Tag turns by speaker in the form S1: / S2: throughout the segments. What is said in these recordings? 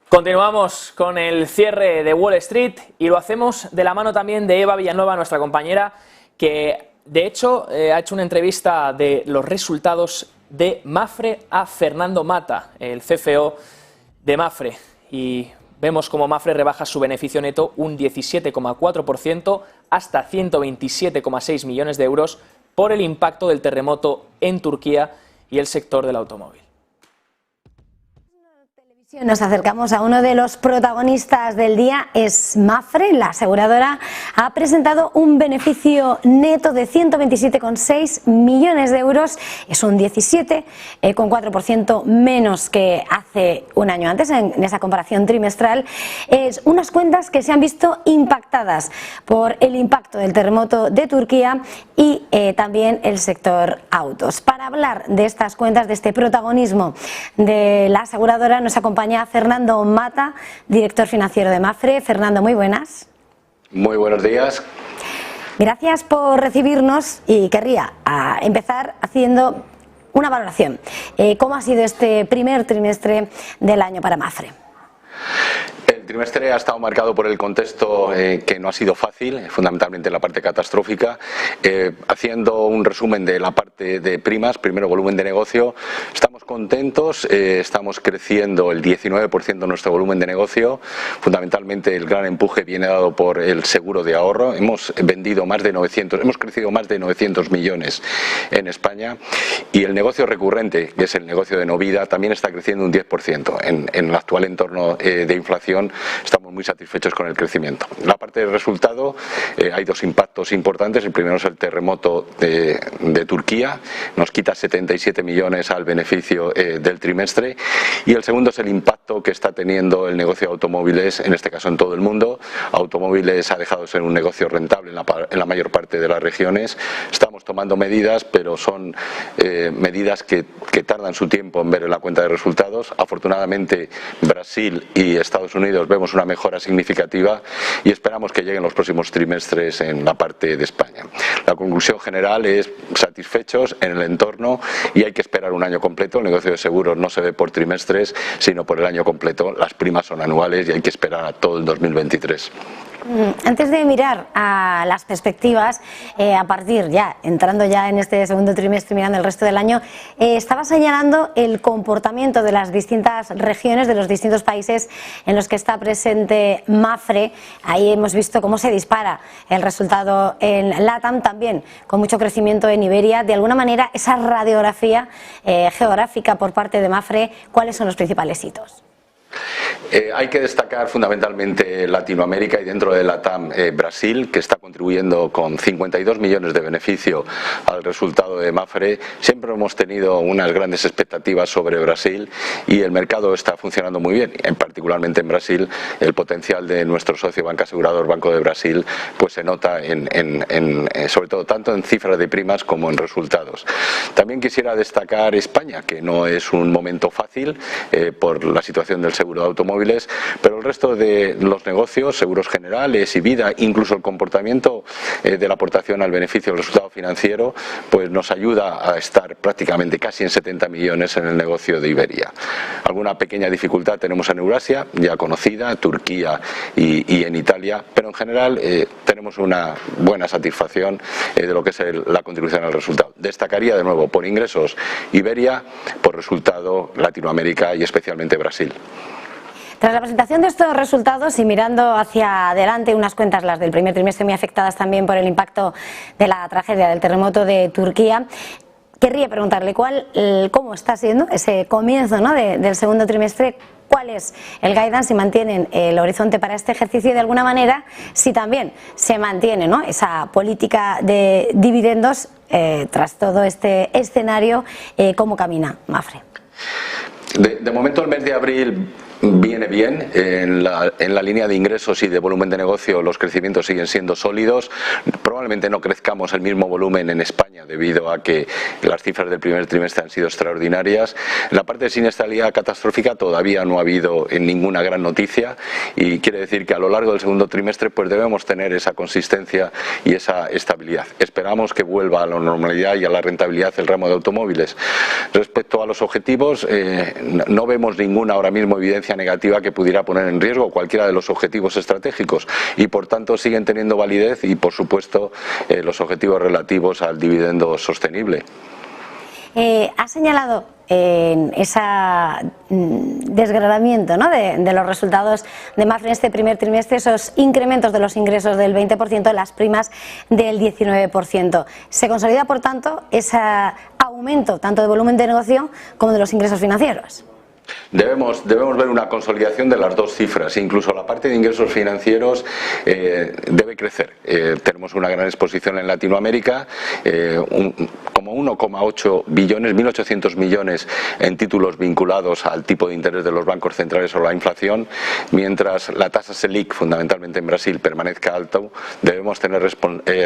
S1: Continuamos con el cierre de Wall Street y lo hacemos de la mano también de Eva Villanueva, nuestra compañera, que de hecho ha hecho una entrevista de los resultados de Mapfre a Fernando Mata, el CFO de Mapfre, y vemos como Mapfre rebaja su beneficio neto un 17,4% hasta 127,6 millones de euros por el impacto del terremoto en Turquía y el sector del automóvil.
S2: Nos acercamos a uno de los protagonistas del día, es Mapfre. La aseguradora ha presentado un beneficio neto de 127,6 millones de euros, es un 17,4% menos que hace un año antes en esa comparación trimestral. Es unas cuentas que se han visto impactadas por el impacto del terremoto de Turquía y también el sector autos. Para hablar de estas cuentas, de este protagonismo de la aseguradora, nos acompaña Fernando Mata, director financiero de Mapfre. Fernando, muy buenas.
S3: Muy buenos días.
S2: Gracias por recibirnos y querría empezar haciendo una valoración. ¿Cómo ha sido este primer trimestre del año para Mapfre?
S3: El trimestre ha estado marcado por el contexto que no ha sido fácil, fundamentalmente la parte catastrófica. Haciendo un resumen de la parte de primas, primero volumen de negocio, estamos contentos, estamos creciendo el 19% nuestro volumen de negocio. Fundamentalmente el gran empuje viene dado por el seguro de ahorro. Hemos crecido más de 900 millones en España, y el negocio recurrente, que es el negocio de no vida, también está creciendo un 10%. En el actual entorno de inflación estamos muy satisfechos con el crecimiento. En la parte del resultado hay dos impactos importantes. El primero es el terremoto de Turquía, nos quita 77 millones al beneficio del trimestre, y el segundo es el impacto que está teniendo el negocio de automóviles, en este caso en todo el mundo. Automóviles ha dejado de ser un negocio rentable en la mayor parte de las regiones. Estamos tomando medidas, pero son medidas que tardan su tiempo en ver en la cuenta de resultados. Afortunadamente Brasil y Estados Unidos vemos una mejora significativa y esperamos que lleguen los próximos trimestres en la parte de España. La conclusión general es satisfechos en el entorno, y hay que esperar un año completo. El negocio de seguros no se ve por trimestres, sino por el año completo. Las primas son anuales y hay que esperar a todo el 2023.
S2: Antes de mirar a las perspectivas, entrando ya en este segundo trimestre, mirando el resto del año, estaba señalando el comportamiento de las distintas regiones, de los distintos países en los que está presente Mapfre. Ahí hemos visto cómo se dispara el resultado en LATAM, también con mucho crecimiento en Iberia. De alguna manera, esa radiografía geográfica por parte de Mapfre, ¿cuáles son los principales hitos?
S3: Hay que destacar fundamentalmente Latinoamérica, y dentro de LATAM Brasil, que está contribuyendo con 52 millones de beneficio al resultado de Mapfre. Siempre hemos tenido unas grandes expectativas sobre Brasil y el mercado está funcionando muy bien. Particularmente en Brasil, el potencial de nuestro socio banca asegurador Banco de Brasil pues se nota sobre todo tanto en cifras de primas como en resultados. También quisiera destacar España, que no es un momento fácil por la situación del seguro de automóviles, pero el resto de los negocios, seguros generales y vida, incluso el comportamiento de la aportación al beneficio del resultado financiero, pues nos ayuda a estar prácticamente casi en 70 millones en el negocio de Iberia. Alguna pequeña dificultad tenemos en Eurasia, ya conocida, Turquía y en Italia, pero en general tenemos una buena satisfacción de lo que es la contribución al resultado. Destacaría de nuevo por ingresos Iberia, por resultado Latinoamérica y especialmente Brasil.
S2: Tras la presentación de estos resultados y mirando hacia adelante, unas cuentas, las del primer trimestre, muy afectadas también por el impacto de la tragedia del terremoto de Turquía, querría preguntarle cómo está siendo ese comienzo, ¿no?, del segundo trimestre. ¿Cuál es el guidance? Si mantienen el horizonte para este ejercicio, y de alguna manera si también se mantiene, ¿no?, esa política de dividendos tras todo este escenario. ¿Cómo camina Mapfre?
S3: De momento el mes de abril viene bien en la línea de ingresos y de volumen de negocio. Los crecimientos siguen siendo sólidos. Probablemente no crezcamos el mismo volumen en España debido a que las cifras del primer trimestre han sido extraordinarias. En la parte de siniestralidad catastrófica todavía no ha habido ninguna gran noticia y quiere decir que a lo largo del segundo trimestre pues debemos tener esa consistencia y esa estabilidad. Esperamos que vuelva a la normalidad y a la rentabilidad el ramo de automóviles. Respecto a los objetivos, no vemos ninguna ahora mismo evidencia negativa que pudiera poner en riesgo cualquiera de los objetivos estratégicos y por tanto siguen teniendo validez y por supuesto los objetivos relativos al dividendo sostenible.
S2: Ha señalado ese desgranamiento, ¿no?, de los resultados de Mapfre en este primer trimestre, esos incrementos de los ingresos del 20%, las primas del 19%. Se consolida, por tanto, ese aumento tanto de volumen de negocio como de los ingresos financieros.
S3: Debemos ver una consolidación de las dos cifras, incluso la parte de ingresos financieros debe crecer. Tenemos una gran exposición en Latinoamérica, como 1,8 billones, 1.800 millones en títulos vinculados al tipo de interés de los bancos centrales o la inflación, mientras la tasa Selic, fundamentalmente en Brasil, permanezca alta, debemos tener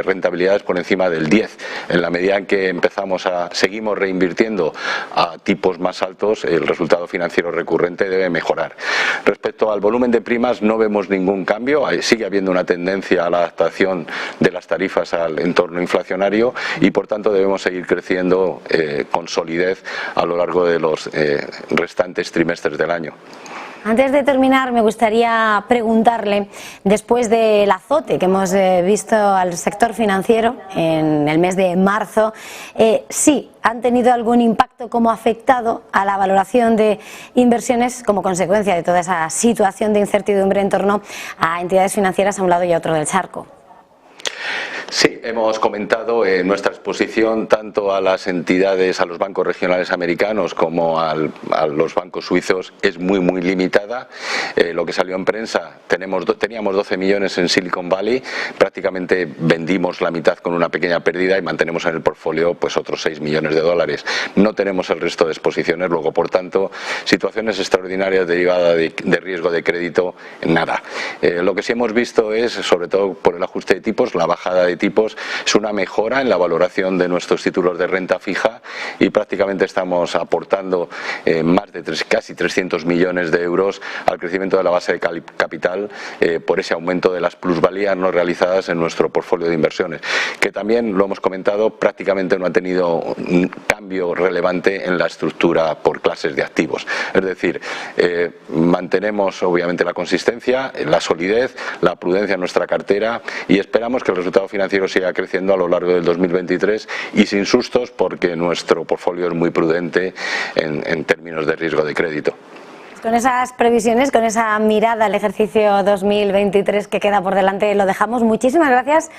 S3: rentabilidades por encima del 10. En la medida en que seguimos reinvirtiendo a tipos más altos, el resultado financiero recurrente debe mejorar. Respecto al volumen de primas no vemos ningún cambio, sigue habiendo una tendencia a la adaptación de las tarifas al entorno inflacionario y por tanto debemos seguir creciendo con solidez a lo largo de los restantes trimestres del año.
S2: Antes de terminar, me gustaría preguntarle, después del azote que hemos visto al sector financiero en el mes de marzo, si han tenido algún impacto, cómo ha afectado a la valoración de inversiones como consecuencia de toda esa situación de incertidumbre en torno a entidades financieras a un lado y a otro del charco.
S3: Sí, hemos comentado nuestra exposición tanto a las entidades, a los bancos regionales americanos como a los bancos suizos es muy limitada. Lo que salió en prensa, teníamos 12 millones en Silicon Valley, prácticamente vendimos la mitad con una pequeña pérdida y mantenemos en el portfolio pues otros 6 millones de dólares. No tenemos el resto de exposiciones, luego por tanto situaciones extraordinarias derivadas de riesgo de crédito, nada. Lo que sí hemos visto es, sobre todo por el ajuste de tipos, la bajada de tipos, es una mejora en la valoración de nuestros títulos de renta fija y prácticamente estamos aportando más de casi 300 millones de euros al crecimiento de la base de capital por ese aumento de las plusvalías no realizadas en nuestro portfolio de inversiones, que también lo hemos comentado, prácticamente no ha tenido un cambio relevante en la estructura por clases de activos. Es decir, mantenemos obviamente la consistencia, la solidez, la prudencia en nuestra cartera y esperamos que el resultado financiero siga creciendo a lo largo del 2023 y sin sustos porque nuestro portfolio es muy prudente en términos de riesgo de crédito.
S2: Con esas previsiones, con esa mirada al ejercicio 2023 que queda por delante, lo dejamos. Muchísimas gracias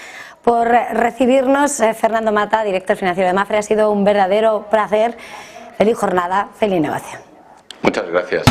S2: por recibirnos, Fernando Mata, director financiero de Mapfre. Ha sido un verdadero placer. Feliz jornada, feliz negocio.
S3: Muchas gracias.